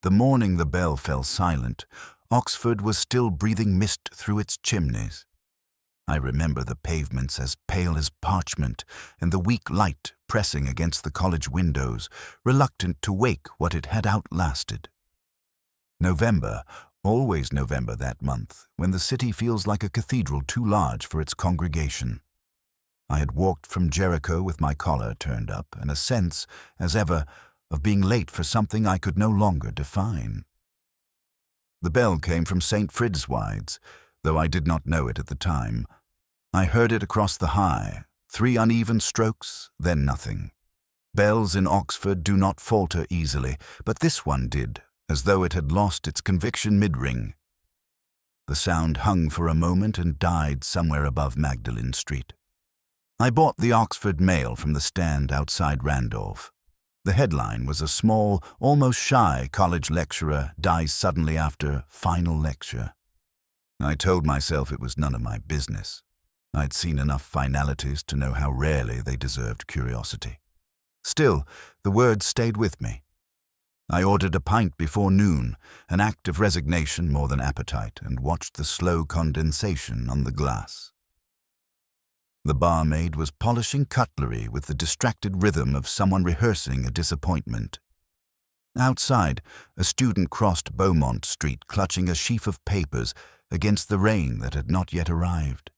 The morning the bell fell silent, Oxford was still breathing mist through its chimneys. I remember the pavements as pale as parchment, and the weak light pressing against the college windows, reluctant to wake what it had outlasted. November, always November that month, when the city feels like a cathedral too large for its congregation. I had walked from Jericho with my collar turned up, and a sense, as ever, of being late for something I could no longer define. The bell came from St. Fridswide's, though I did not know it at the time. I heard it across the High, 3 uneven strokes, then nothing. Bells in Oxford do not falter easily, but this one did, as though it had lost its conviction mid-ring. The sound hung for a moment and died somewhere above Magdalen Street. I bought the Oxford Mail from the stand outside Randolph. The headline was a small, almost shy college lecturer dies suddenly after final lecture. I told myself it was none of my business. I'd seen enough finalities to know how rarely they deserved curiosity. Still, the words stayed with me. I ordered a pint before noon, an act of resignation more than appetite, and watched the slow condensation on the glass. The barmaid was polishing cutlery with the distracted rhythm of someone rehearsing a disappointment. Outside, a student crossed Beaumont Street clutching a sheaf of papers against the rain that had not yet arrived.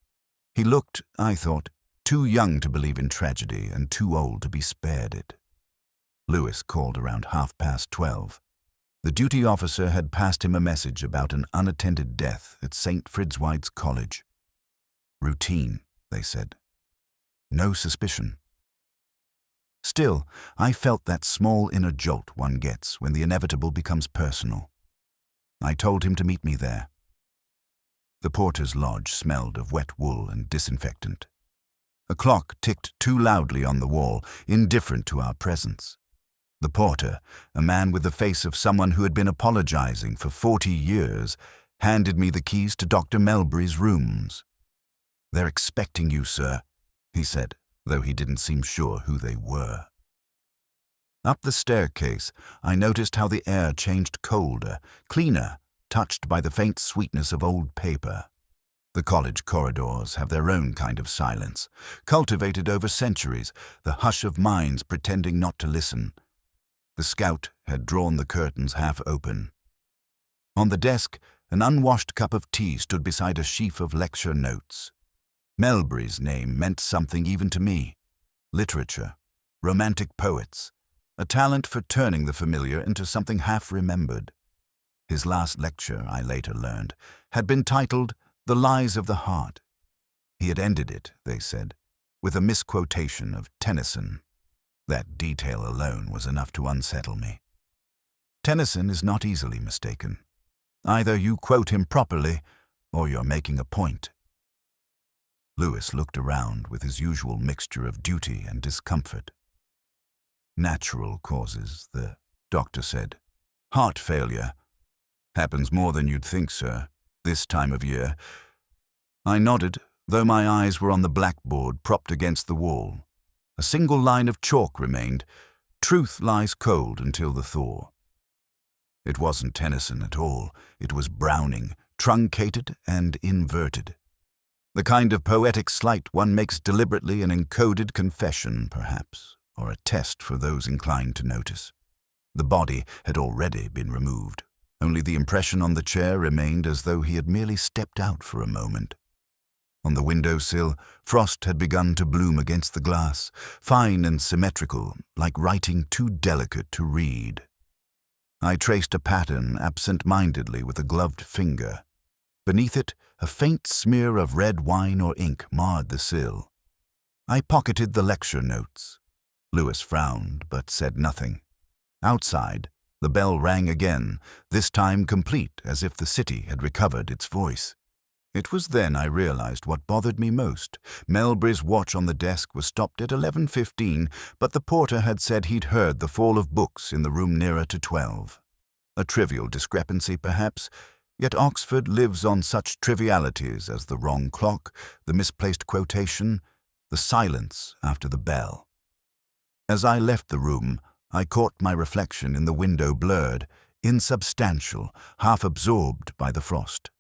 He looked, I thought, too young to believe in tragedy and too old to be spared it. Lewis called around 12:30. The duty officer had passed him a message about an unattended death at St. Fridswide's College. Routine, they said. No suspicion. Still, I felt that small inner jolt one gets when the inevitable becomes personal. I told him to meet me there. The porter's lodge smelled of wet wool and disinfectant. A clock ticked too loudly on the wall, indifferent to our presence. The porter, a man with the face of someone who had been apologizing for 40 years, handed me the keys to Dr. Melbury's rooms. "They're expecting you, sir," he said, though he didn't seem sure who they were. Up the staircase, I noticed how the air changed colder, cleaner, touched by the faint sweetness of old paper. The college corridors have their own kind of silence, cultivated over centuries, the hush of minds pretending not to listen. The scout had drawn the curtains half open. On the desk, an unwashed cup of tea stood beside a sheaf of lecture notes. Melbury's name meant something even to me. Literature, romantic poets, a talent for turning the familiar into something half-remembered. His last lecture, I later learned, had been titled The Lies of the Heart. He had ended it, they said, with a misquotation of Tennyson. That detail alone was enough to unsettle me. Tennyson is not easily mistaken. Either you quote him properly, or you're making a point. Lewis looked around with his usual mixture of duty and discomfort. "Natural causes," the doctor said. "Heart failure. Happens more than you'd think, sir, this time of year." I nodded, though my eyes were on the blackboard propped against the wall. A single line of chalk remained. "Truth lies cold until the thaw." It wasn't Tennyson at all. It was Browning, truncated and inverted. The kind of poetic slight one makes deliberately an encoded confession, perhaps, or a test for those inclined to notice. The body had already been removed. Only the impression on the chair remained as though he had merely stepped out for a moment. On the window-sill, frost had begun to bloom against the glass, fine and symmetrical, like writing too delicate to read. I traced a pattern absent-mindedly with a gloved finger. Beneath it, a faint smear of red wine or ink marred the sill. I pocketed the lecture notes. Lewis frowned, but said nothing. Outside, the bell rang again, this time complete, as if the city had recovered its voice. It was then I realized what bothered me most. Melbury's watch on the desk was stopped at 11:15, but the porter had said he'd heard the fall of books in the room nearer to 12. A trivial discrepancy, perhaps, yet Oxford lives on such trivialities as the wrong clock, the misplaced quotation, the silence after the bell. As I left the room, I caught my reflection in the window blurred, insubstantial, half absorbed by the frost.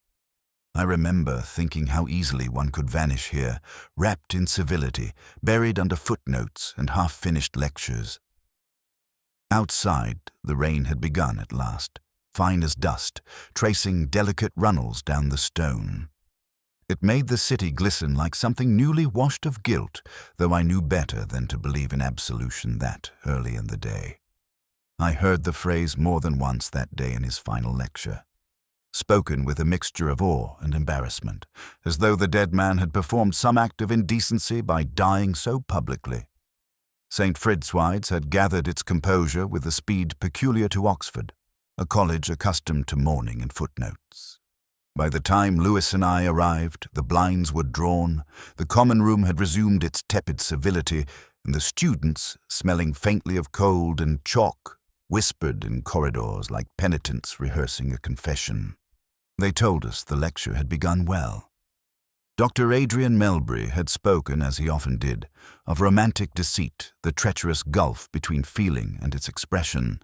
I remember thinking how easily one could vanish here, wrapped in civility, buried under footnotes and half-finished lectures. Outside, the rain had begun at last, fine as dust, tracing delicate runnels down the stone. It made the city glisten like something newly washed of guilt, though I knew better than to believe in absolution that early in the day. I heard the phrase more than once that day in his final lecture, spoken with a mixture of awe and embarrassment, as though the dead man had performed some act of indecency by dying so publicly. St. Fritzwide's had gathered its composure with the speed peculiar to Oxford, a college accustomed to mourning and footnotes. By the time Lewis and I arrived, the blinds were drawn, the common room had resumed its tepid civility, and the students, smelling faintly of cold and chalk, whispered in corridors like penitents rehearsing a confession. They told us the lecture had begun well. Dr. Adrian Melbury had spoken, as he often did, of romantic deceit, the treacherous gulf between feeling and its expression.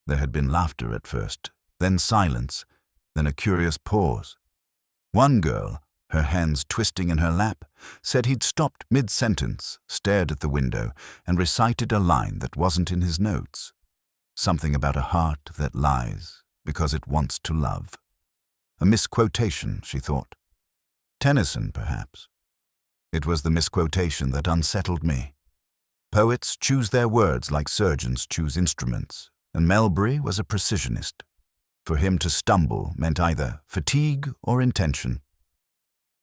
There had been laughter at first, then silence, then a curious pause. One girl, her hands twisting in her lap, said he'd stopped mid-sentence, stared at the window, and recited a line that wasn't in his notes. Something about a heart that lies because it wants to love. A misquotation, she thought. Tennyson, perhaps. It was the misquotation that unsettled me. Poets choose their words like surgeons choose instruments, and Melbury was a precisionist. For him to stumble meant either fatigue or intention.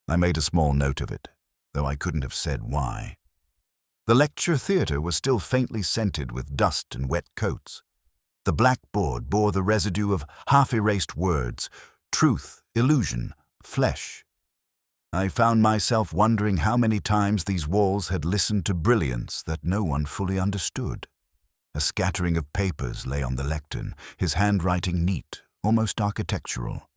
I made a small note of it, though I couldn't have said why. The lecture theatre was still faintly scented with dust and wet coats. The blackboard bore the residue of half-erased words, truth, illusion, flesh. I found myself wondering how many times these walls had listened to brilliance that no one fully understood. A scattering of papers lay on the lectern, his handwriting neat, almost architectural.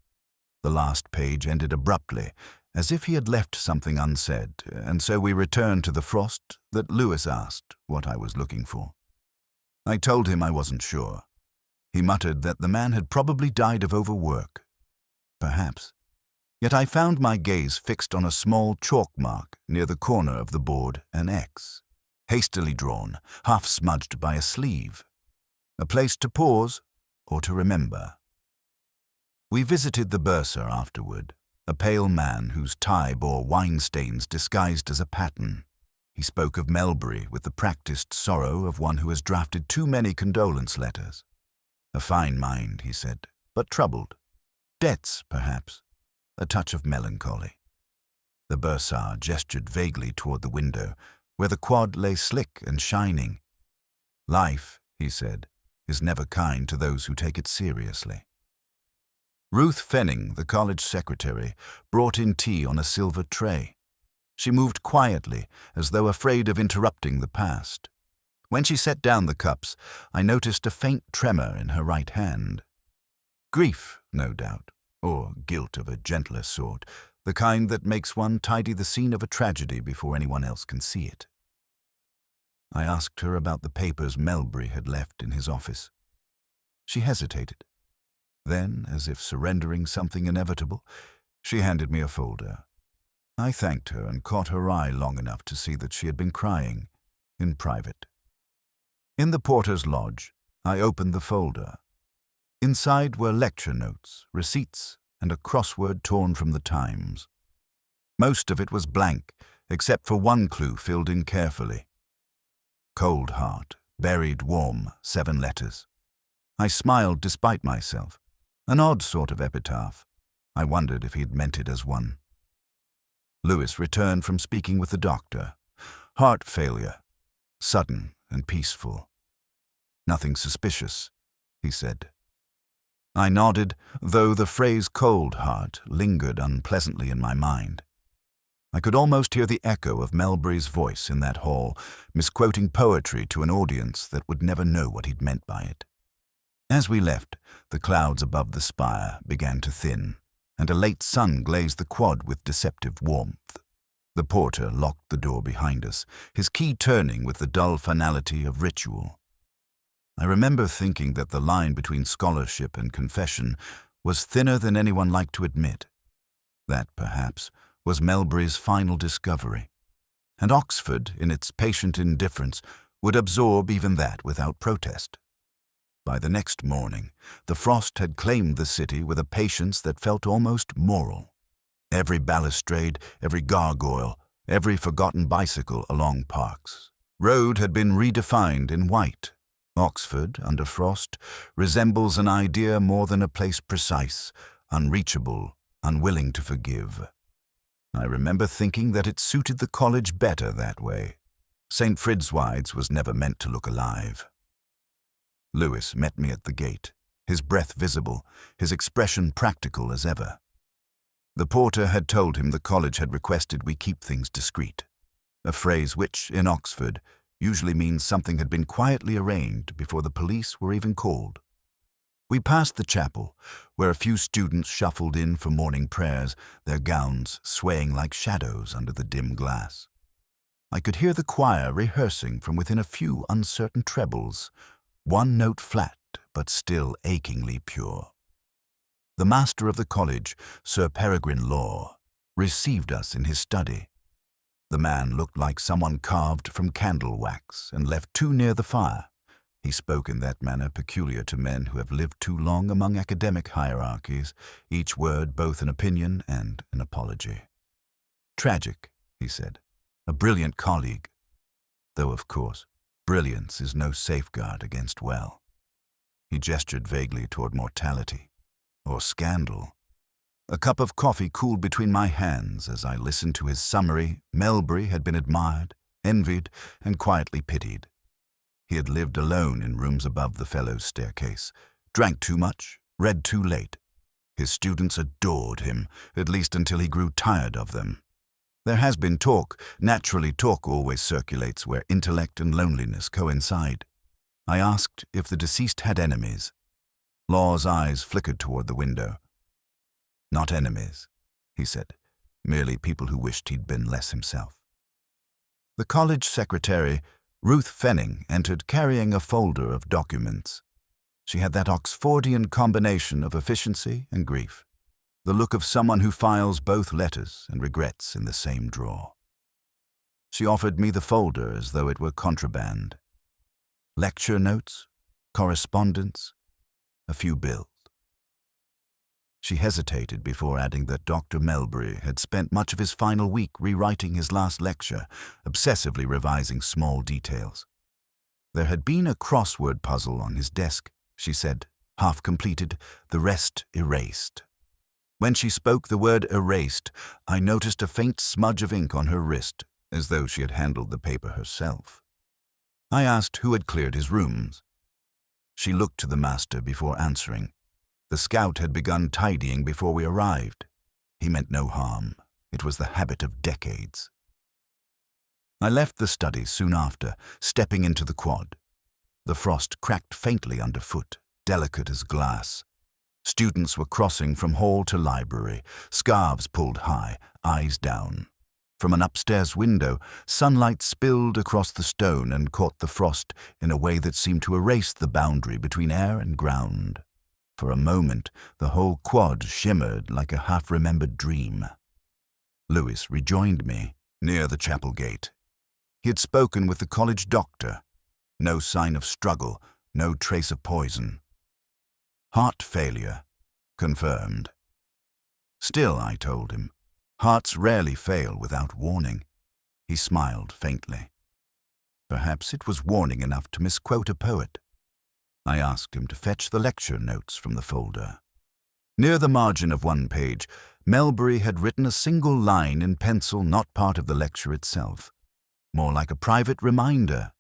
The last page ended abruptly, as if he had left something unsaid, and so we returned to the frost that Lewis asked what I was looking for. I told him I wasn't sure. He muttered that the man had probably died of overwork. Perhaps. Yet I found my gaze fixed on a small chalk mark near the corner of the board, an X, hastily drawn, half smudged by a sleeve. A place to pause or to remember. We visited the bursar afterward, a pale man whose tie bore wine stains disguised as a pattern. He spoke of Melbury with the practiced sorrow of one who has drafted too many condolence letters. A fine mind, he said, but troubled. Debts, perhaps. A touch of melancholy. The bursar gestured vaguely toward the window, where the quad lay slick and shining. Life, he said, is never kind to those who take it seriously. Ruth Fenning, the college secretary, brought in tea on a silver tray. She moved quietly, as though afraid of interrupting the past. When she set down the cups, I noticed a faint tremor in her right hand. Grief, no doubt, or guilt of a gentler sort, the kind that makes one tidy the scene of a tragedy before anyone else can see it. I asked her about the papers Melbury had left in his office. She hesitated. Then, as if surrendering something inevitable, she handed me a folder. I thanked her and caught her eye long enough to see that she had been crying, in private. In the porter's lodge, I opened the folder. Inside were lecture notes, receipts, and a crossword torn from the Times. Most of it was blank, except for one clue filled in carefully. Cold heart, buried warm, 7 letters. I smiled despite myself. An odd sort of epitaph. I wondered if he'd meant it as one. Lewis returned from speaking with the doctor. Heart failure. Sudden and peaceful. Nothing suspicious, he said. I nodded, though the phrase cold heart lingered unpleasantly in my mind. I could almost hear the echo of Melbury's voice in that hall, misquoting poetry to an audience that would never know what he'd meant by it. As we left, the clouds above the spire began to thin, and a late sun glazed the quad with deceptive warmth. The porter locked the door behind us, his key turning with the dull finality of ritual. I remember thinking that the line between scholarship and confession was thinner than anyone liked to admit. That, perhaps, was Melbury's final discovery. And Oxford, in its patient indifference, would absorb even that without protest. By the next morning, the frost had claimed the city with a patience that felt almost moral. Every balustrade, every gargoyle, every forgotten bicycle along Parks Road had been redefined in white. Oxford, under frost, resembles an idea more than a place precise, unreachable, unwilling to forgive. I remember thinking that it suited the college better that way. St. Fridswide's was never meant to look alive. Lewis met me at the gate, his breath visible, his expression practical as ever. The porter had told him the college had requested we keep things discreet, a phrase which, in Oxford, usually means something had been quietly arranged before the police were even called. We passed the chapel, where a few students shuffled in for morning prayers, their gowns swaying like shadows under the dim glass. I could hear the choir rehearsing from within a few uncertain trebles, one note flat but still achingly pure. The master of the college, Sir Peregrine Law, received us in his study. The man looked like someone carved from candle wax and left too near the fire. He spoke in that manner peculiar to men who have lived too long among academic hierarchies, each word both an opinion and an apology. Tragic, he said, a brilliant colleague. Though, of course, brilliance is no safeguard against well. He gestured vaguely toward mortality, or scandal. A cup of coffee cooled between my hands as I listened to his summary. Melbury had been admired, envied, and quietly pitied. He had lived alone in rooms above the fellows' staircase, drank too much, read too late. His students adored him, at least until he grew tired of them. There has been talk. Naturally, talk always circulates where intellect and loneliness coincide. I asked if the deceased had enemies. Law's eyes flickered toward the window. Not enemies, he said, merely people who wished he'd been less himself. The college secretary, Ruth Fenning, entered carrying a folder of documents. She had that Oxfordian combination of efficiency and grief, the look of someone who files both letters and regrets in the same drawer. She offered me the folder as though it were contraband. Lecture notes, correspondence, a few bills. She hesitated before adding that Dr. Melbury had spent much of his final week rewriting his last lecture, obsessively revising small details. There had been a crossword puzzle on his desk, she said, half completed, the rest erased. When she spoke the word erased, I noticed a faint smudge of ink on her wrist, as though she had handled the paper herself. I asked who had cleared his rooms. She looked to the master before answering. The scout had begun tidying before we arrived. He meant no harm. It was the habit of decades. I left the study soon after, stepping into the quad. The frost cracked faintly underfoot, delicate as glass. Students were crossing from hall to library, scarves pulled high, eyes down. From an upstairs window, sunlight spilled across the stone and caught the frost in a way that seemed to erase the boundary between air and ground. For a moment, the whole quad shimmered like a half-remembered dream. Lewis rejoined me near the chapel gate. He had spoken with the college doctor. No sign of struggle, no trace of poison. Heart failure, confirmed. Still, I told him, hearts rarely fail without warning. He smiled faintly. Perhaps it was warning enough to misquote a poet. I asked him to fetch the lecture notes from the folder. Near the margin of one page, Melbury had written a single line in pencil not part of the lecture itself, more like a private reminder.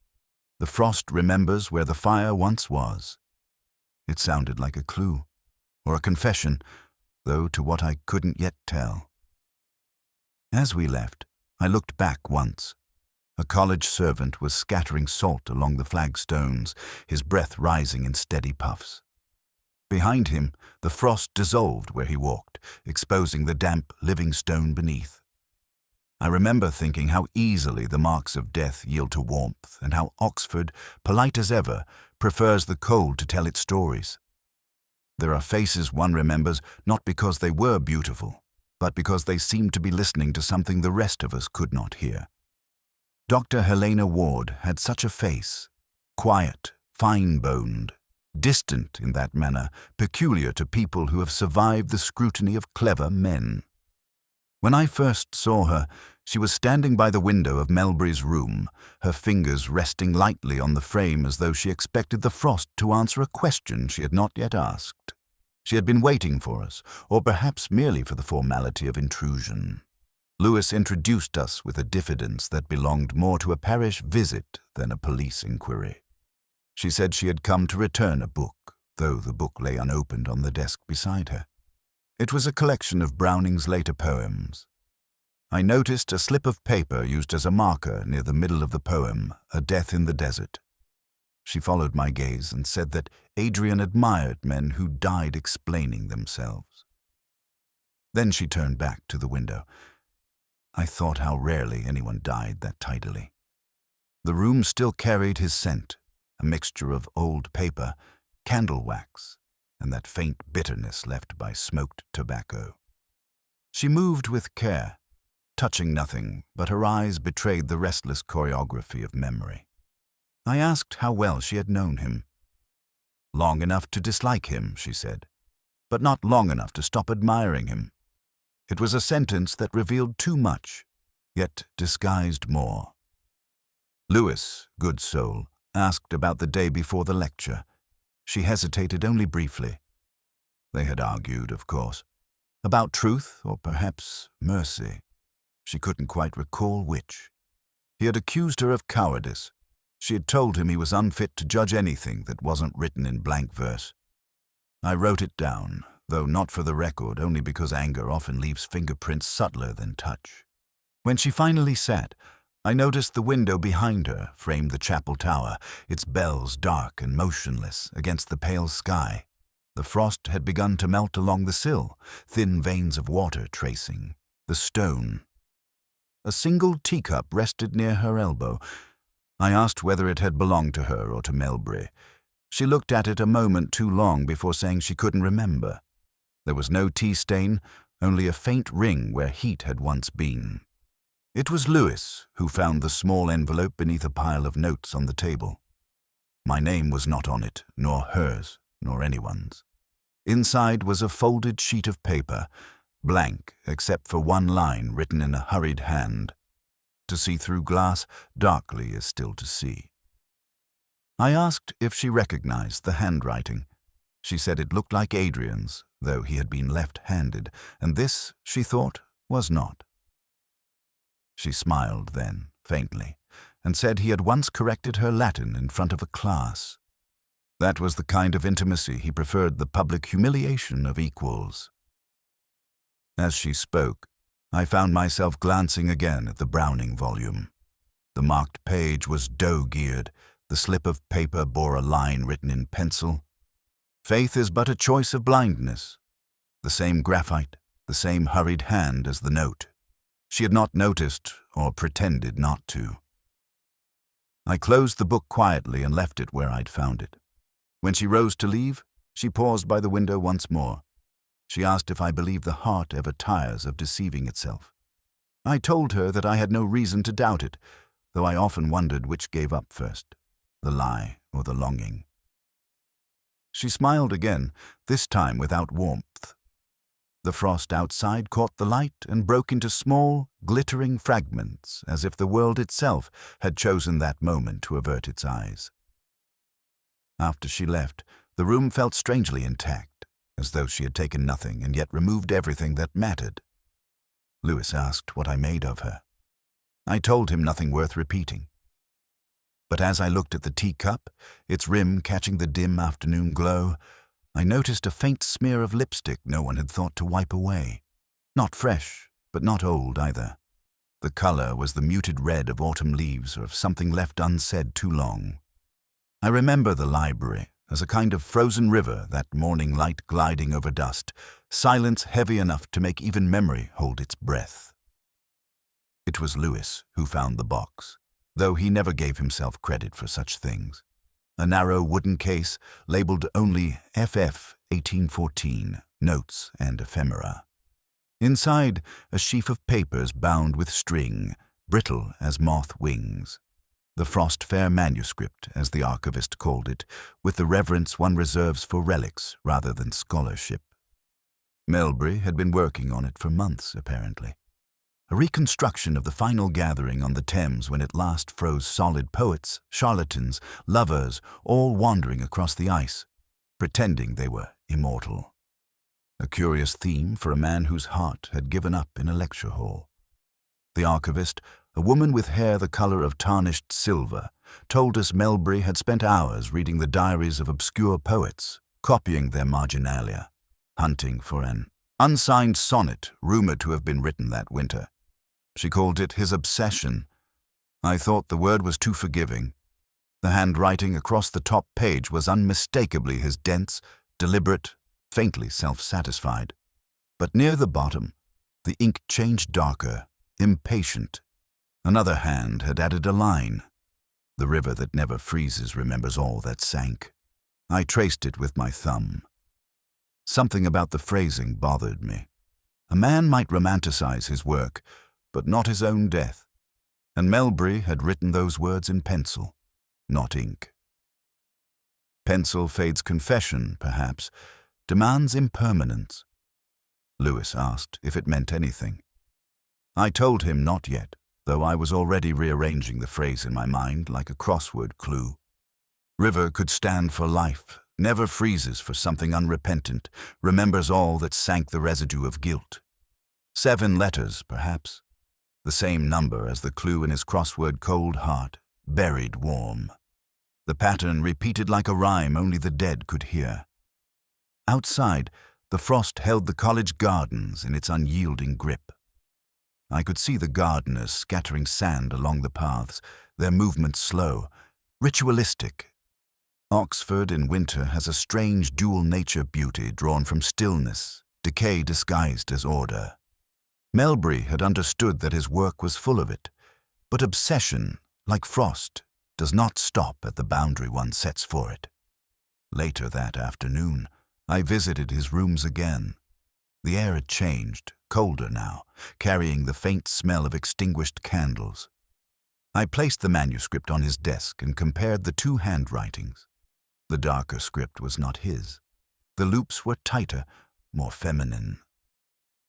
The frost remembers where the fire once was. It sounded like a clue, or a confession, though to what I couldn't yet tell. As we left, I looked back once. A college servant was scattering salt along the flagstones, his breath rising in steady puffs. Behind him, the frost dissolved where he walked, exposing the damp, living stone beneath. I remember thinking how easily the marks of death yield to warmth, and how Oxford, polite as ever, prefers the cold to tell its stories. There are faces one remembers not because they were beautiful, but because they seemed to be listening to something the rest of us could not hear. Dr. Helena Ward had such a face, quiet, fine-boned, distant in that manner, peculiar to people who have survived the scrutiny of clever men. When I first saw her, she was standing by the window of Melbury's room, her fingers resting lightly on the frame as though she expected the frost to answer a question she had not yet asked. She had been waiting for us, or perhaps merely for the formality of intrusion. Lewis introduced us with a diffidence that belonged more to a parish visit than a police inquiry. She said she had come to return a book, though the book lay unopened on the desk beside her. It was a collection of Browning's later poems. I noticed a slip of paper used as a marker near the middle of the poem, A Death in the Desert. She followed my gaze and said that Adrian admired men who died explaining themselves. Then she turned back to the window. I thought how rarely anyone died that tidily. The room still carried his scent, a mixture of old paper, candle wax, and that faint bitterness left by smoked tobacco. She moved with care, touching nothing, but her eyes betrayed the restless choreography of memory. I asked how well she had known him. Long enough to dislike him, she said, but not long enough to stop admiring him. It was a sentence that revealed too much, yet disguised more. Lewis, good soul, asked about the day before the lecture. She hesitated only briefly. They had argued, of course, about truth or perhaps mercy. She couldn't quite recall which. He had accused her of cowardice. She had told him he was unfit to judge anything that wasn't written in blank verse. I wrote it down, though not for the record, only because anger often leaves fingerprints subtler than touch. When she finally sat, I noticed the window behind her framed the chapel tower, its bells dark and motionless against the pale sky. The frost had begun to melt along the sill, thin veins of water tracing the stone. A single teacup rested near her elbow. I asked whether it had belonged to her or to Melbury. She looked at it a moment too long before saying she couldn't remember. There was no tea stain, only a faint ring where heat had once been. It was Lewis who found the small envelope beneath a pile of notes on the table. My name was not on it, nor hers, nor anyone's. Inside was a folded sheet of paper, blank except for one line written in a hurried hand. To see through glass darkly is still to see. I asked if she recognized the handwriting. She said it looked like Adrian's, though he had been left-handed, and this, she thought, was not. She smiled then, faintly, and said he had once corrected her Latin in front of a class. That was the kind of intimacy he preferred, the public humiliation of equals. As she spoke, I found myself glancing again at the Browning volume. The marked page was dough-geared, the slip of paper bore a line written in pencil. Faith is but a choice of blindness. The same graphite, the same hurried hand as the note. She had not noticed, or pretended not to. I closed the book quietly and left it where I'd found it. When she rose to leave, she paused by the window once more. She asked if I believed the heart ever tires of deceiving itself. I told her that I had no reason to doubt it, though I often wondered which gave up first, the lie or the longing. She smiled again, this time without warmth. The frost outside caught the light and broke into small, glittering fragments, as if the world itself had chosen that moment to avert its eyes. After she left, the room felt strangely intact, as though she had taken nothing and yet removed everything that mattered. Lewis asked what I made of her. I told him nothing worth repeating. But as I looked at the teacup, its rim catching the dim afternoon glow, I noticed a faint smear of lipstick no one had thought to wipe away. Not fresh, but not old either. The color was the muted red of autumn leaves or of something left unsaid too long. I remember the library as a kind of frozen river, that morning light gliding over dust, silence heavy enough to make even memory hold its breath. It was Lewis who found the box, though he never gave himself credit for such things. a narrow wooden case labeled only FF 1814, Notes and Ephemera. Inside, a sheaf of papers bound with string, brittle as moth wings. The Frost Fair manuscript, as the archivist called it, with the reverence one reserves for relics rather than scholarship. Melbury had been working on it for months, apparently. A reconstruction of the final gathering on the Thames when it last froze solid poets, charlatans, lovers, all wandering across the ice, pretending they were immortal. A curious theme for a man whose heart had given up in a lecture hall. The archivist, a woman with hair the color of tarnished silver, told us Melbury had spent hours reading the diaries of obscure poets, copying their marginalia, hunting for an unsigned sonnet rumored to have been written that winter. She called it his obsession. I thought the word was too forgiving. The handwriting across the top page was unmistakably his dense, deliberate, faintly self-satisfied. But near the bottom, the ink changed darker, impatient. Another hand had added a line. The river that never freezes remembers all that sank. I traced it with my thumb. Something about the phrasing bothered me. A man might romanticize his work, but not his own death. And Melbury had written those words in pencil, not ink. Pencil fades confession, perhaps, demands impermanence. Lewis asked if it meant anything. I told him not yet, though I was already rearranging the phrase in my mind like a crossword clue. River could stand for life, never freezes for something unrepentant, remembers all that sank the residue of guilt. 7 letters, perhaps. The same number as the clue in his crossword cold heart, buried warm. The pattern repeated like a rhyme only the dead could hear. Outside, the frost held the college gardens in its unyielding grip. I could see the gardeners scattering sand along the paths, their movements slow, ritualistic. Oxford in winter has a strange dual-nature beauty drawn from stillness, decay disguised as order. Melbury had understood that his work was full of it, but obsession, like frost, does not stop at the boundary one sets for it. Later that afternoon, I visited his rooms again. The air had changed, colder now, carrying the faint smell of extinguished candles. I placed the manuscript on his desk and compared the 2 handwritings. The darker script was not his. The loops were tighter, more feminine.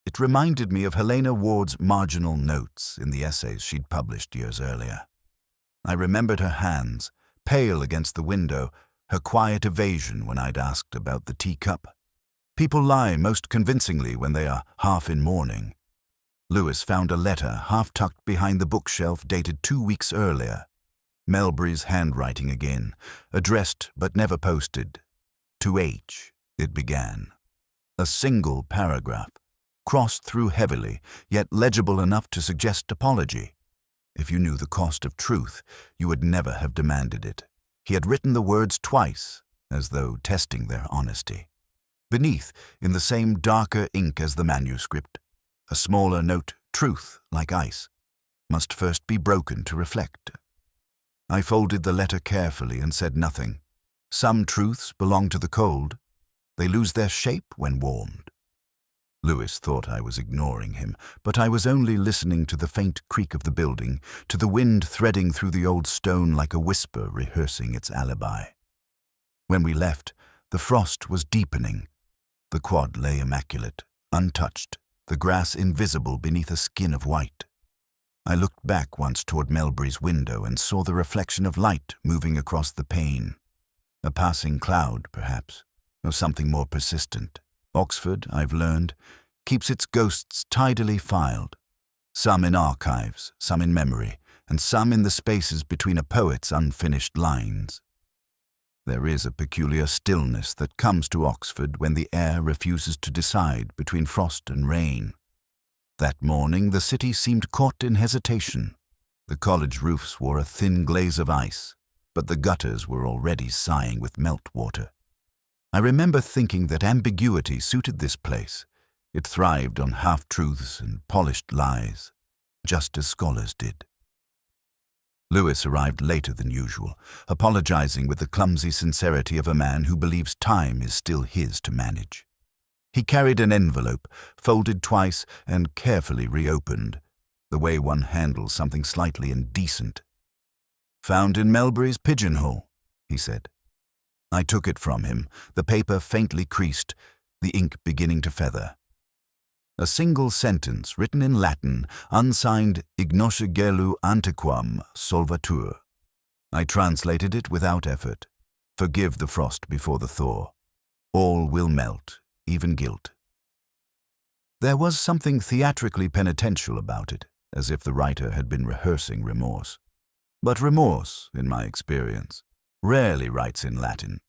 It reminded me of Helena Ward's marginal notes in the essays she'd published years earlier. I remembered her hands, pale against the window, her quiet evasion when I'd asked about the teacup. People lie most convincingly when they are half in mourning. Lewis found a letter half-tucked behind the bookshelf dated 2 weeks earlier. Melbury's handwriting again, addressed but never posted. To H, it began. A single paragraph, crossed through heavily, yet legible enough to suggest apology. If you knew the cost of truth, you would never have demanded it. He had written the words twice, as though testing their honesty. Beneath, in the same darker ink as the manuscript, a smaller note, truth, like ice, must first be broken to reflect. I folded the letter carefully and said nothing. Some truths belong to the cold. They lose their shape when warmed. Lewis thought I was ignoring him, but I was only listening to the faint creak of the building, to the wind threading through the old stone like a whisper rehearsing its alibi. When we left, the frost was deepening. The quad lay immaculate, untouched, the grass invisible beneath a skin of white. I looked back once toward Melbury's window and saw the reflection of light moving across the pane. A passing cloud, perhaps, or something more persistent. Oxford, I've learned, keeps its ghosts tidily filed, some in archives, some in memory, and some in the spaces between a poet's unfinished lines. There is a peculiar stillness that comes to Oxford when the air refuses to decide between frost and rain. That morning the city seemed caught in hesitation. The college roofs wore a thin glaze of ice, but the gutters were already sighing with meltwater. I remember thinking that ambiguity suited this place. It thrived on half-truths and polished lies, just as scholars did. Lewis arrived later than usual, apologizing with the clumsy sincerity of a man who believes time is still his to manage. He carried an envelope, folded twice and carefully reopened, the way one handles something slightly indecent. "Found in Melbury's pigeonhole," he said. I took it from him, the paper faintly creased, the ink beginning to feather. A single sentence written in Latin, unsigned ignoce gelu antequam solvatur. I translated it without effort. Forgive the frost before the thaw. All will melt, even guilt. There was something theatrically penitential about it, as if the writer had been rehearsing remorse. But remorse, in my experience, rarely writes in Latin.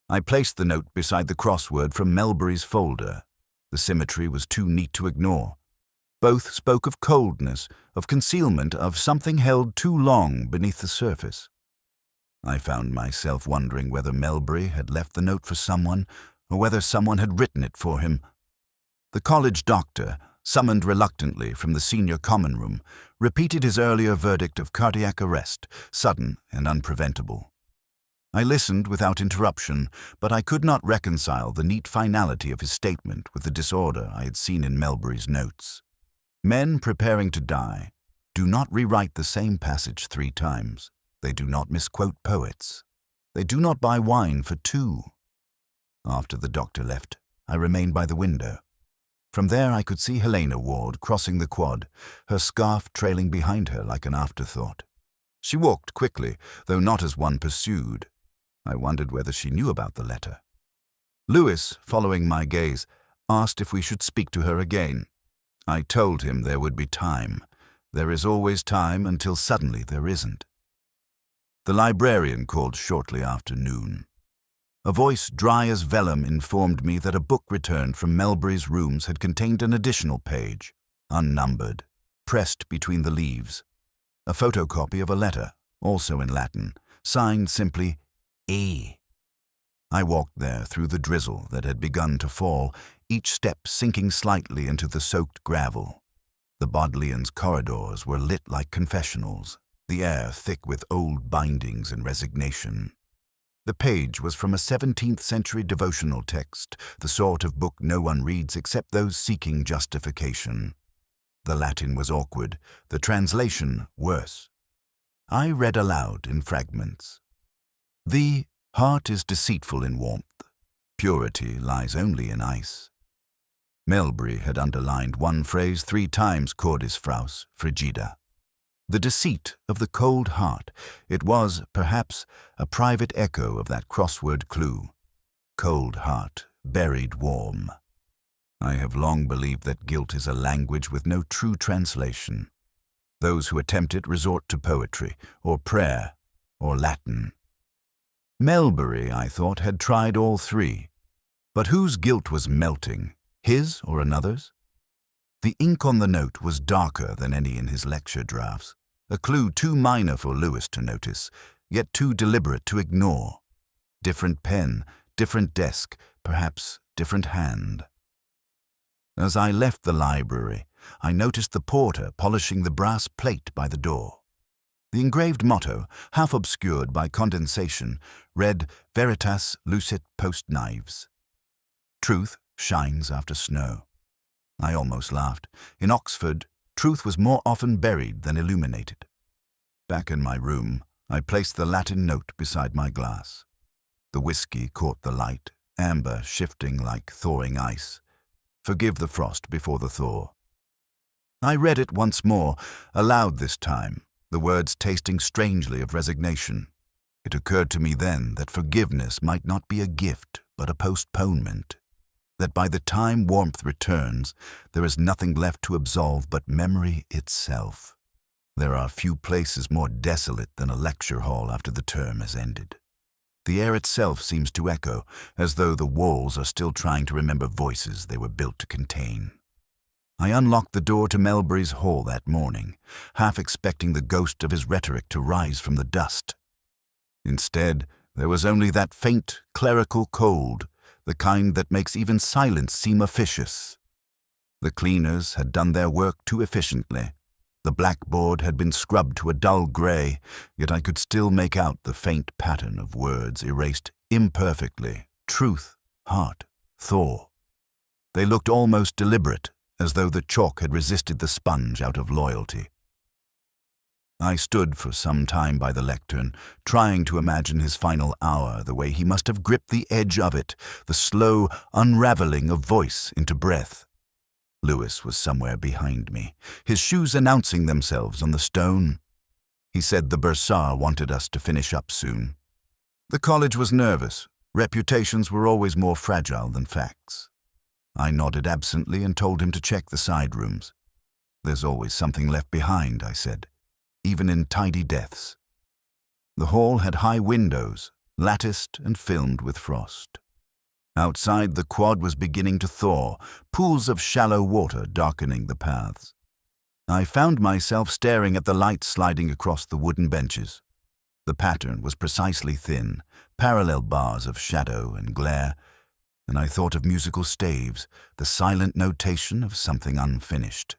I placed the note beside the crossword from Melbury's folder. The symmetry was too neat to ignore. Both spoke of coldness, of concealment, of something held too long beneath the surface. I found myself wondering whether Melbury had left the note for someone, or whether someone had written it for him. The college doctor, summoned reluctantly from the senior common room, repeated his earlier verdict of cardiac arrest, sudden and unpreventable. I listened without interruption, but I could not reconcile the neat finality of his statement with the disorder I had seen in Melbury's notes. Men preparing to die do not rewrite the same passage 3 times. They do not misquote poets. They do not buy wine for 2. After the doctor left, I remained by the window. From there I could see Helena Ward crossing the quad, her scarf trailing behind her like an afterthought. She walked quickly, though not as one pursued. I wondered whether she knew about the letter. Lewis, following my gaze, asked if we should speak to her again. I told him there would be time. There is always time until suddenly there isn't. The librarian called shortly after noon. A voice dry as vellum informed me that a book returned from Melbury's rooms had contained an additional page, unnumbered, pressed between the leaves. A photocopy of a letter, also in Latin, signed simply A. I walked there through the drizzle that had begun to fall, each step sinking slightly into the soaked gravel. The Bodleian's corridors were lit like confessionals, the air thick with old bindings and resignation. The page was from a 17th century devotional text, the sort of book no one reads except those seeking justification. The Latin was awkward, the translation worse. I read aloud in fragments. "The heart is deceitful in warmth. Purity lies only in ice." Melbury had underlined one phrase 3 times cordis fraus, frigida. The deceit of the cold heart. It was, perhaps, a private echo of that crossword clue. Cold heart, buried warm. I have long believed that guilt is a language with no true translation. Those who attempt it resort to poetry, or prayer, or Latin. Melbury, I thought, had tried all 3. But whose guilt was melting, his or another's? The ink on the note was darker than any in his lecture drafts, a clue too minor for Lewis to notice, yet too deliberate to ignore. Different pen, different desk, perhaps different hand. As I left the library, I noticed the porter polishing the brass plate by the door. The engraved motto, half obscured by condensation, read Veritas lucet post knives. Truth shines after snow. I almost laughed. In Oxford, truth was more often buried than illuminated. Back in my room, I placed the Latin note beside my glass. The whiskey caught the light, amber shifting like thawing ice. Forgive the frost before the thaw. I read it once more, aloud this time, the words tasting strangely of resignation. It occurred to me then that forgiveness might not be a gift, but a postponement. That by the time warmth returns, there is nothing left to absolve but memory itself. There are few places more desolate than a lecture hall after the term has ended. The air itself seems to echo, as though the walls are still trying to remember voices they were built to contain. I unlocked the door to Melbury's hall that morning, half expecting the ghost of his rhetoric to rise from the dust. Instead, there was only that faint, clerical cold, the kind that makes even silence seem officious. The cleaners had done their work too efficiently. The blackboard had been scrubbed to a dull grey, yet I could still make out the faint pattern of words erased imperfectly: truth, heart, thaw. They looked almost deliberate, as though the chalk had resisted the sponge out of loyalty. I stood for some time by the lectern, trying to imagine his final hour, the way he must have gripped the edge of it, the slow unravelling of voice into breath. Lewis was somewhere behind me, his shoes announcing themselves on the stone. He said the bursar wanted us to finish up soon. The college was nervous. Reputations were always more fragile than facts. I nodded absently and told him to check the side rooms. There's always something left behind, I said, even in tidy deaths. The hall had high windows, latticed and filmed with frost. Outside, the quad was beginning to thaw, pools of shallow water darkening the paths. I found myself staring at the light sliding across the wooden benches. The pattern was precisely thin, parallel bars of shadow and glare, and I thought of musical staves, the silent notation of something unfinished.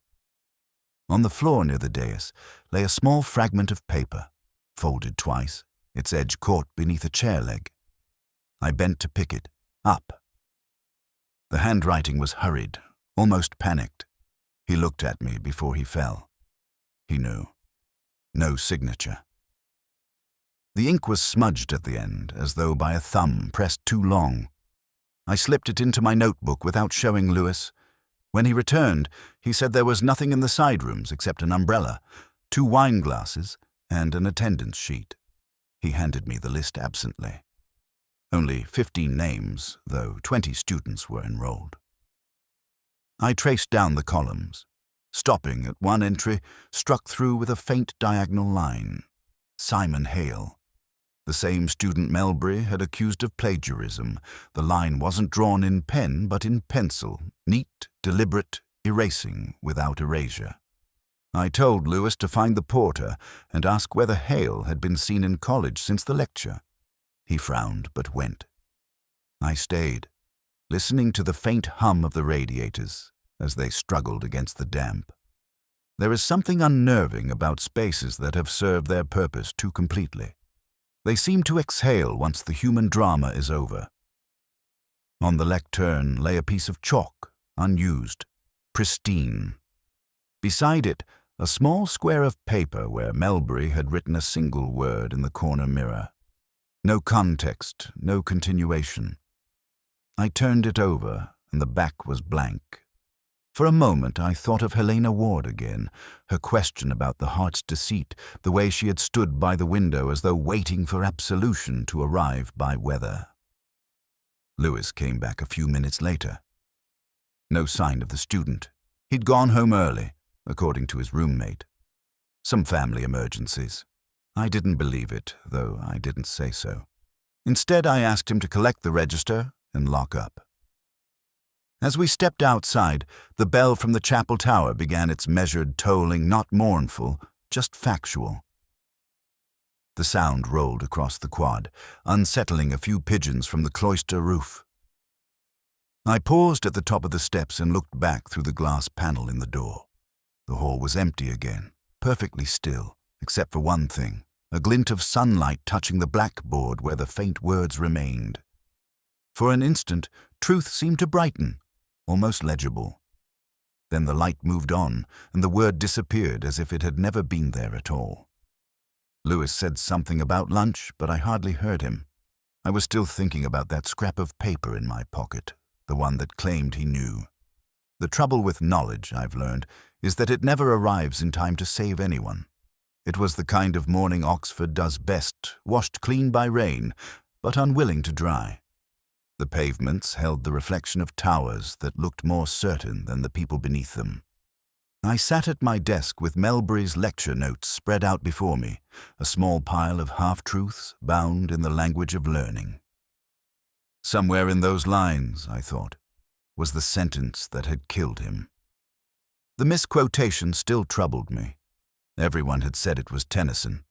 On the floor near the dais lay a small fragment of paper, folded twice, its edge caught beneath a chair leg. I bent to pick it up. The handwriting was hurried, almost panicked. He looked at me before he fell. He knew. No signature. The ink was smudged at the end, as though by a thumb pressed too long. I slipped it into my notebook without showing Lewis. When he returned, he said there was nothing in the side rooms except an umbrella, 2 wine glasses, and an attendance sheet. He handed me the list absently. Only 15 names, though 20 students were enrolled. I traced down the columns. Stopping at one entry, struck through with a faint diagonal line. Simon Hale. The same student Melbury had accused of plagiarism. The line wasn't drawn in pen, but in pencil, neat, deliberate, erasing without erasure. I told Lewis to find the porter and ask whether Hale had been seen in college since the lecture. He frowned, but went. I stayed, listening to the faint hum of the radiators as they struggled against the damp. There is something unnerving about spaces that have served their purpose too completely. They seem to exhale once the human drama is over. On the lectern lay a piece of chalk, unused, pristine. Beside it, a small square of paper where Melbury had written a single word in the corner mirror. No context, no continuation. I turned it over, and the back was blank. For a moment I thought of Helena Ward again, her question about the heart's deceit, the way she had stood by the window as though waiting for absolution to arrive by weather. Lewis came back a few minutes later. No sign of the student. He'd gone home early, according to his roommate. Some family emergencies. I didn't believe it, though I didn't say so. Instead, I asked him to collect the register and lock up. As we stepped outside, the bell from the chapel tower began its measured tolling, not mournful, just factual. The sound rolled across the quad, unsettling a few pigeons from the cloister roof. I paused at the top of the steps and looked back through the glass panel in the door. The hall was empty again, perfectly still, except for one thing, a glint of sunlight touching the blackboard where the faint words remained. For an instant, truth seemed to brighten, almost legible. Then the light moved on, and the word disappeared as if it had never been there at all. Lewis said something about lunch, but I hardly heard him. I was still thinking about that scrap of paper in my pocket, the one that claimed he knew. The trouble with knowledge, I've learned, is that it never arrives in time to save anyone. It was the kind of morning Oxford does best, washed clean by rain, but unwilling to dry. The pavements held the reflection of towers that looked more certain than the people beneath them. I sat at my desk with Melbury's lecture notes spread out before me, a small pile of half-truths bound in the language of learning. Somewhere in those lines, I thought, was the sentence that had killed him. The misquotation still troubled me. Everyone had said it was Tennyson.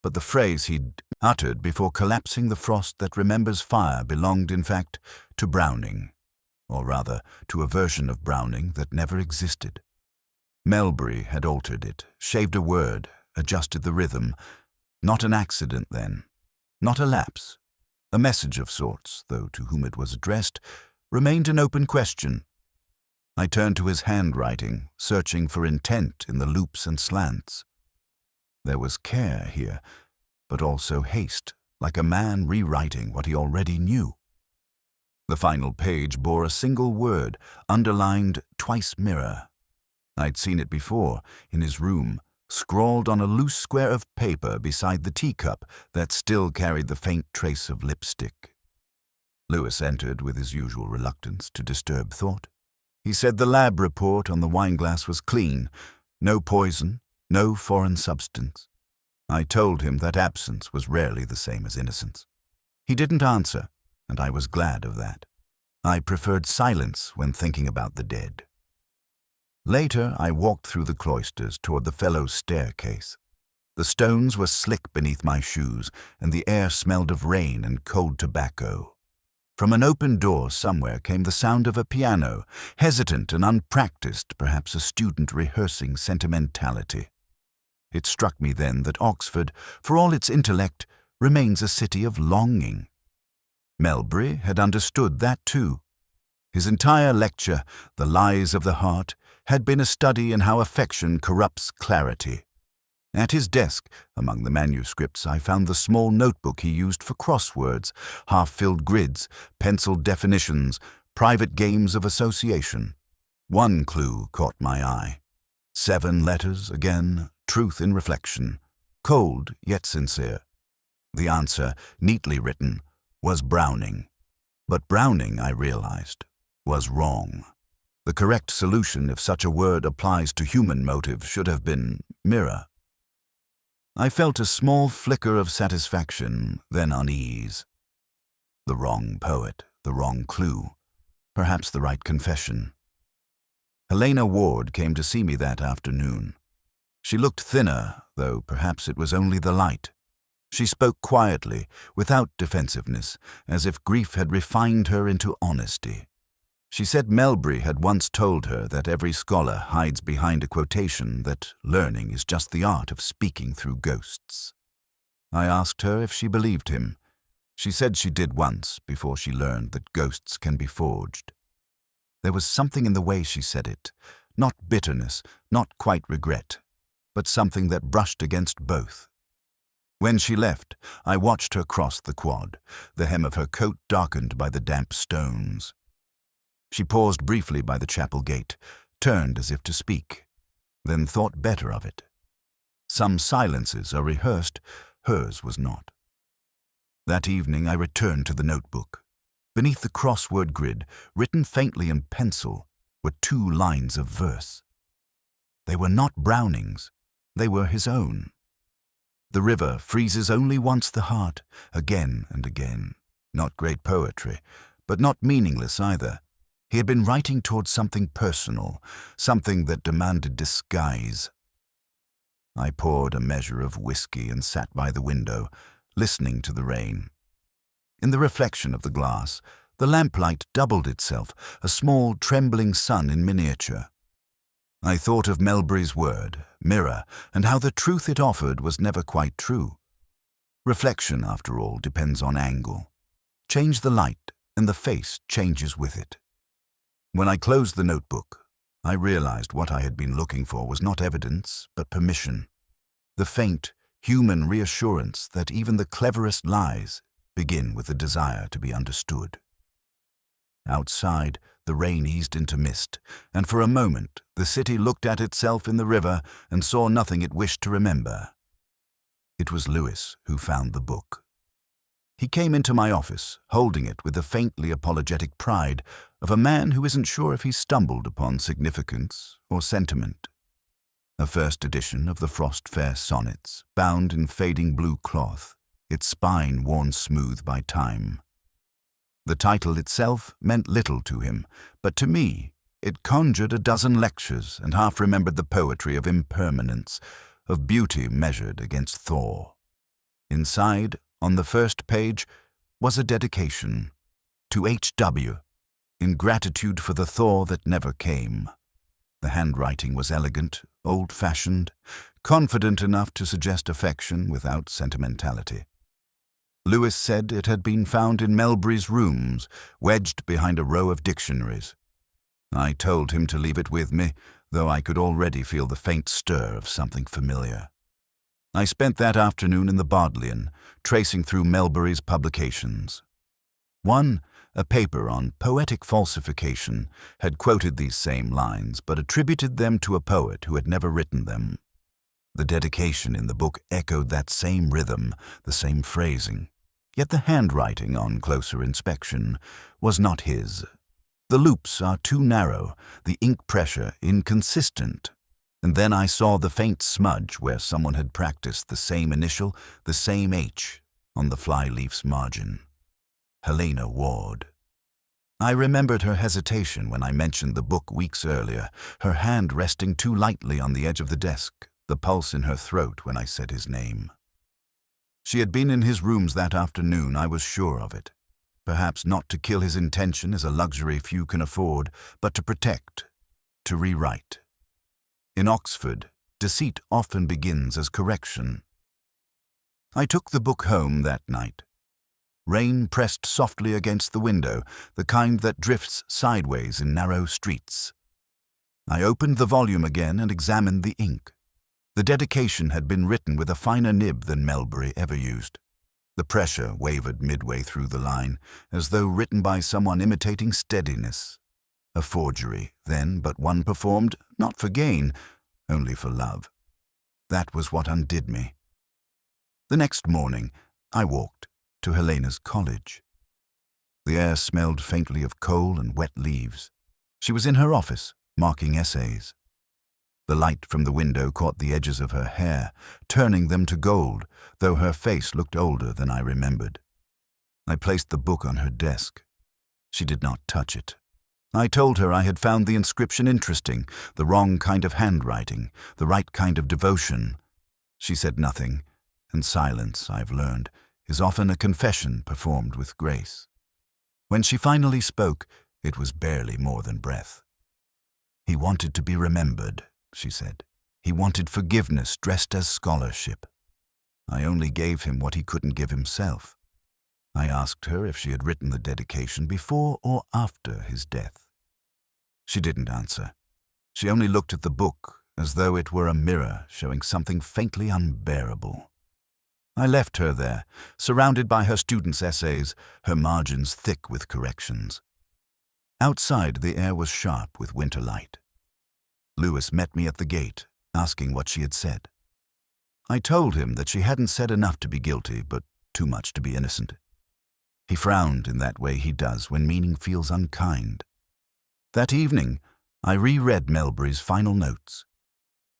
But the phrase he'd uttered before collapsing the frost that remembers fire belonged, in fact, to Browning, or rather, to a version of Browning that never existed. Melbury had altered it, shaved a word, adjusted the rhythm. Not an accident, then. Not a lapse. A message of sorts, though to whom it was addressed, remained an open question. I turned to his handwriting, searching for intent in the loops and slants. There was care here, but also haste, like a man rewriting what he already knew. The final page bore a single word, underlined twice mirror. I'd seen it before, in his room, scrawled on a loose square of paper beside the teacup that still carried the faint trace of lipstick. Lewis entered with his usual reluctance to disturb thought. He said the lab report on the wineglass was clean, no poison, no foreign substance. I told him that absence was rarely the same as innocence. He didn't answer, and I was glad of that. I preferred silence when thinking about the dead. Later, I walked through the cloisters toward the fellows' staircase. The stones were slick beneath my shoes, and the air smelled of rain and cold tobacco. From an open door somewhere came the sound of a piano, hesitant and unpracticed, perhaps a student rehearsing sentimentality. It struck me then that Oxford, for all its intellect, remains a city of longing. Melbury had understood that too. His entire lecture, The Lies of the Heart, had been a study in how affection corrupts clarity. At his desk, among the manuscripts, I found the small notebook he used for crosswords, half-filled grids, penciled definitions, private games of association. One clue caught my eye. 7 letters, again, truth in reflection, cold yet sincere. The answer, neatly written, was Browning. But Browning, I realized, was wrong. The correct solution, if such a word applies to human motive, should have been mirror. I felt a small flicker of satisfaction, then unease. The wrong poet, the wrong clue, perhaps the right confession. Helena Ward came to see me that afternoon. She looked thinner, though perhaps it was only the light. She spoke quietly, without defensiveness, as if grief had refined her into honesty. She said Melbury had once told her that every scholar hides behind a quotation, that learning is just the art of speaking through ghosts. I asked her if she believed him. She said she did once, before she learned that ghosts can be forged. There was something in the way she said it, not bitterness, not quite regret, but something that brushed against both. When she left, I watched her cross the quad, the hem of her coat darkened by the damp stones. She paused briefly by the chapel gate, turned as if to speak, then thought better of it. Some silences are rehearsed, hers was not. That evening I returned to the notebook. Beneath the crossword grid, written faintly in pencil, were 2 lines of verse. They were not Browning's, they were his own. The river freezes only once the heart, again and again. Not great poetry, but not meaningless either. He had been writing towards something personal, something that demanded disguise. I poured a measure of whiskey and sat by the window, listening to the rain. In the reflection of the glass, the lamplight doubled itself, a small, trembling sun in miniature. I thought of Melbury's word, mirror, and how the truth it offered was never quite true. Reflection, after all, depends on angle. Change the light, and the face changes with it. When I closed the notebook, I realized what I had been looking for was not evidence, but permission. The faint, human reassurance that even the cleverest lies begin with the desire to be understood. Outside, the rain eased into mist, and for a moment the city looked at itself in the river and saw nothing it wished to remember. It was Lewis who found the book. He came into my office, holding it with the faintly apologetic pride of a man who isn't sure if he stumbled upon significance or sentiment. A first edition of the Frost Fair Sonnets, bound in fading blue cloth, its spine worn smooth by time. The title itself meant little to him, but to me it conjured a dozen lectures and half-remembered the poetry of impermanence, of beauty measured against thaw. Inside, on the first page, was a dedication to H.W., in gratitude for the thaw that never came. The handwriting was elegant, old-fashioned, confident enough to suggest affection without sentimentality. Lewis said it had been found in Melbury's rooms, wedged behind a row of dictionaries. I told him to leave it with me, though I could already feel the faint stir of something familiar. I spent that afternoon in the Bodleian, tracing through Melbury's publications. One, a paper on poetic falsification, had quoted these same lines, but attributed them to a poet who had never written them. The dedication in the book echoed that same rhythm, the same phrasing. Yet the handwriting, on closer inspection, was not his. The loops are too narrow, the ink pressure inconsistent. And then I saw the faint smudge where someone had practiced the same initial, the same H, on the flyleaf's margin. Helena Ward. I remembered her hesitation when I mentioned the book weeks earlier, her hand resting too lightly on the edge of the desk, the pulse in her throat when I said his name. She had been in his rooms that afternoon, I was sure of it. Perhaps not to kill his intention is a luxury few can afford, but to protect, to rewrite. In Oxford, deceit often begins as correction. I took the book home that night. Rain pressed softly against the window, the kind that drifts sideways in narrow streets. I opened the volume again and examined the ink. The dedication had been written with a finer nib than Melbury ever used. The pressure wavered midway through the line, as though written by someone imitating steadiness. A forgery, then, but one performed not for gain, only for love. That was what undid me. The next morning, I walked to Helena's college. The air smelled faintly of coal and wet leaves. She was in her office, marking essays. The light from the window caught the edges of her hair, turning them to gold, though her face looked older than I remembered. I placed the book on her desk. She did not touch it. I told her I had found the inscription interesting, the wrong kind of handwriting, the right kind of devotion. She said nothing, and silence, I've learned, is often a confession performed with grace. When she finally spoke, it was barely more than breath. He wanted to be remembered, she said. He wanted forgiveness dressed as scholarship. I only gave him what he couldn't give himself. I asked her if she had written the dedication before or after his death. She didn't answer. She only looked at the book as though it were a mirror showing something faintly unbearable. I left her there, surrounded by her students' essays, her margins thick with corrections. Outside, the air was sharp with winter light. Lewis met me at the gate, asking what she had said. I told him that she hadn't said enough to be guilty, but too much to be innocent. He frowned in that way he does when meaning feels unkind. That evening, I reread Melbury's final notes.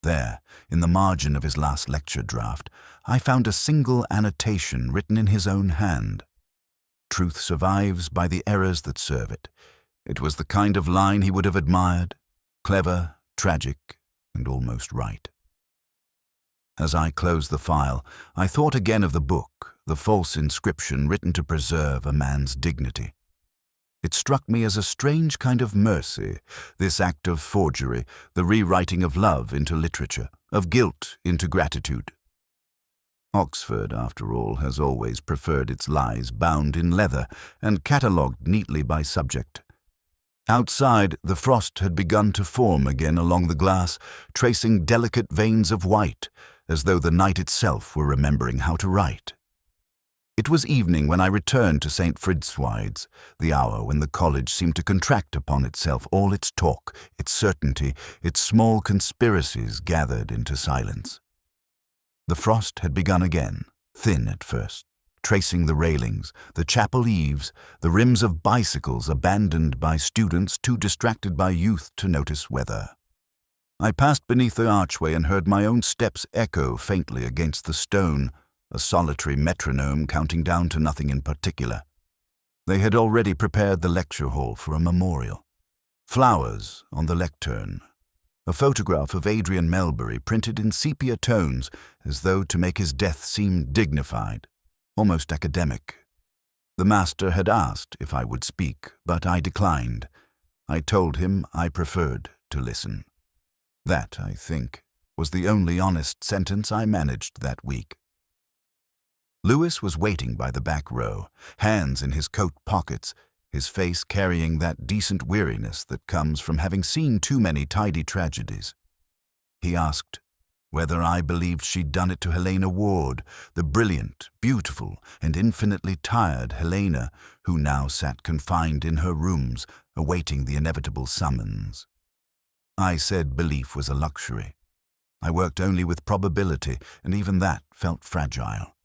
There, in the margin of his last lecture draft, I found a single annotation written in his own hand. Truth survives by the errors that serve it. It was the kind of line he would have admired, clever, tragic, and almost right. As I closed the file, I thought again of the book, the false inscription written to preserve a man's dignity. It struck me as a strange kind of mercy, this act of forgery, the rewriting of love into literature, of guilt into gratitude. Oxford, after all, has always preferred its lies bound in leather and catalogued neatly by subject. Outside, the frost had begun to form again along the glass, tracing delicate veins of white, as though the night itself were remembering how to write. It was evening when I returned to St. Fridswide's, the hour when the college seemed to contract upon itself all its talk, its certainty, its small conspiracies gathered into silence. The frost had begun again, thin at first, tracing the railings, the chapel eaves, the rims of bicycles abandoned by students too distracted by youth to notice weather. I passed beneath the archway and heard my own steps echo faintly against the stone, a solitary metronome counting down to nothing in particular. They had already prepared the lecture hall for a memorial. Flowers on the lectern. A photograph of Adrian Melbury printed in sepia tones as though to make his death seem dignified, almost academic. The master had asked if I would speak, but I declined. I told him I preferred to listen. That, I think, was the only honest sentence I managed that week. Lewis was waiting by the back row, hands in his coat pockets, his face carrying that decent weariness that comes from having seen too many tidy tragedies. He asked whether I believed she'd done it to Helena Ward, the brilliant, beautiful, and infinitely tired Helena who now sat confined in her rooms, awaiting the inevitable summons. I said belief was a luxury. I worked only with probability, and even that felt fragile.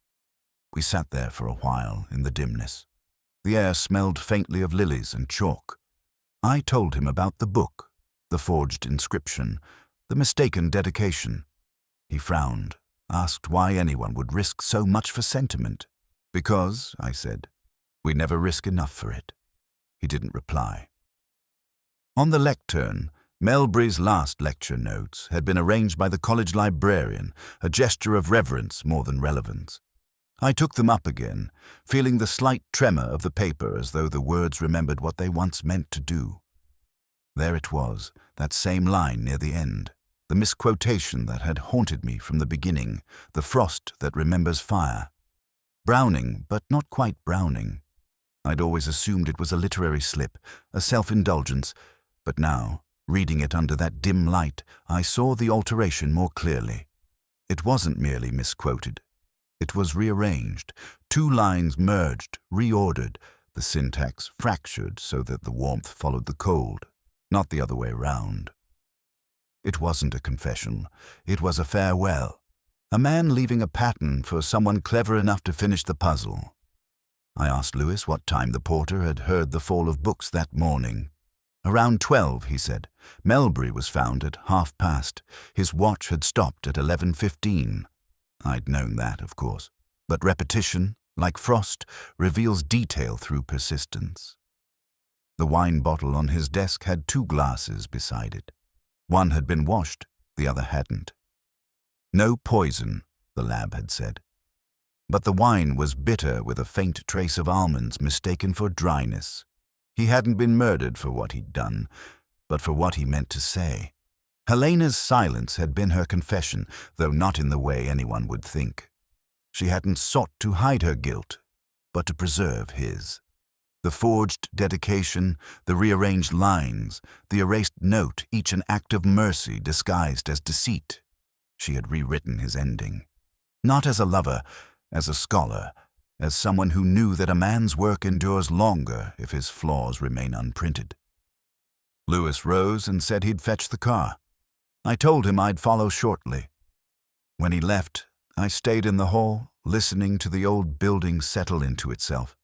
We sat there for a while in the dimness. The air smelled faintly of lilies and chalk. I told him about the book, the forged inscription, the mistaken dedication. He frowned, asked why anyone would risk so much for sentiment. Because, I said, we never risk enough for it. He didn't reply. On the lectern, Melbury's last lecture notes had been arranged by the college librarian, a gesture of reverence more than relevance. I took them up again, feeling the slight tremor of the paper as though the words remembered what they once meant to do. There it was, that same line near the end, the misquotation that had haunted me from the beginning, the frost that remembers fire. Browning, but not quite Browning. I'd always assumed it was a literary slip, a self-indulgence, but now, reading it under that dim light, I saw the alteration more clearly. It wasn't merely misquoted. It was rearranged, two lines merged, reordered, the syntax fractured so that the warmth followed the cold, not the other way round. It wasn't a confession, it was a farewell, a man leaving a pattern for someone clever enough to finish the puzzle. I asked Lewis what time the porter had heard the fall of books that morning. Around 12, he said. Melbury was found at past. His watch had stopped at 11:15. I'd known that, of course, but repetition, like frost, reveals detail through persistence. The wine bottle on his desk had two glasses beside it. One had been washed, the other hadn't. No poison, the lab had said. But the wine was bitter with a faint trace of almonds mistaken for dryness. He hadn't been murdered for what he'd done, but for what he meant to say. Helena's silence had been her confession, though not in the way anyone would think. She hadn't sought to hide her guilt, but to preserve his. The forged dedication, the rearranged lines, the erased note, each an act of mercy disguised as deceit. She had rewritten his ending. Not as a lover, as a scholar, as someone who knew that a man's work endures longer if his flaws remain unprinted. Lewis rose and said he'd fetch the car. I told him I'd follow shortly. When he left, I stayed in the hall, listening to the old building settle into itself.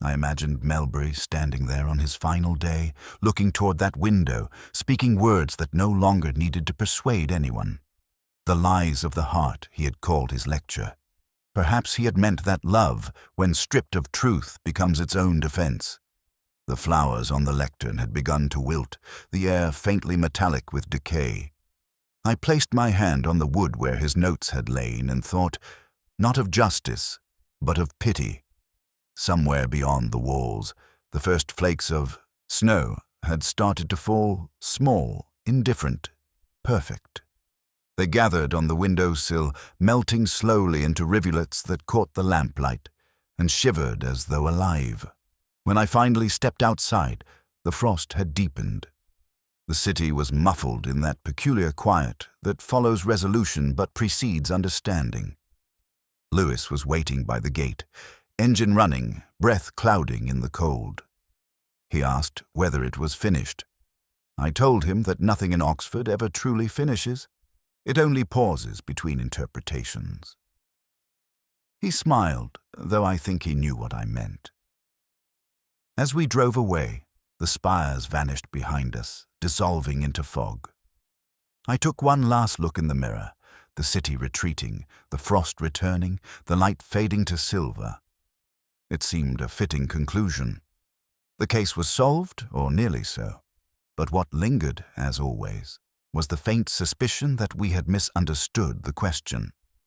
I imagined Melbury standing there on his final day, looking toward that window, speaking words that no longer needed to persuade anyone. The lies of the heart, he had called his lecture. Perhaps he had meant that love, when stripped of truth, becomes its own defense. The flowers on the lectern had begun to wilt, the air faintly metallic with decay. I placed my hand on the wood where his notes had lain and thought, not of justice, but of pity. Somewhere beyond the walls, the first flakes of snow had started to fall, small, indifferent, perfect. They gathered on the windowsill, melting slowly into rivulets that caught the lamplight, and shivered as though alive. When I finally stepped outside, the frost had deepened. The city was muffled in that peculiar quiet that follows resolution but precedes understanding. Lewis was waiting by the gate, engine running, breath clouding in the cold. He asked whether it was finished. I told him that nothing in Oxford ever truly finishes. It only pauses between interpretations. He smiled, though I think he knew what I meant. As we drove away, the spires vanished behind us, dissolving into fog. I took one last look in the mirror, the city retreating, the frost returning, the light fading to silver. It seemed a fitting conclusion. The case was solved, or nearly so, but what lingered, as always, was the faint suspicion that we had misunderstood the question.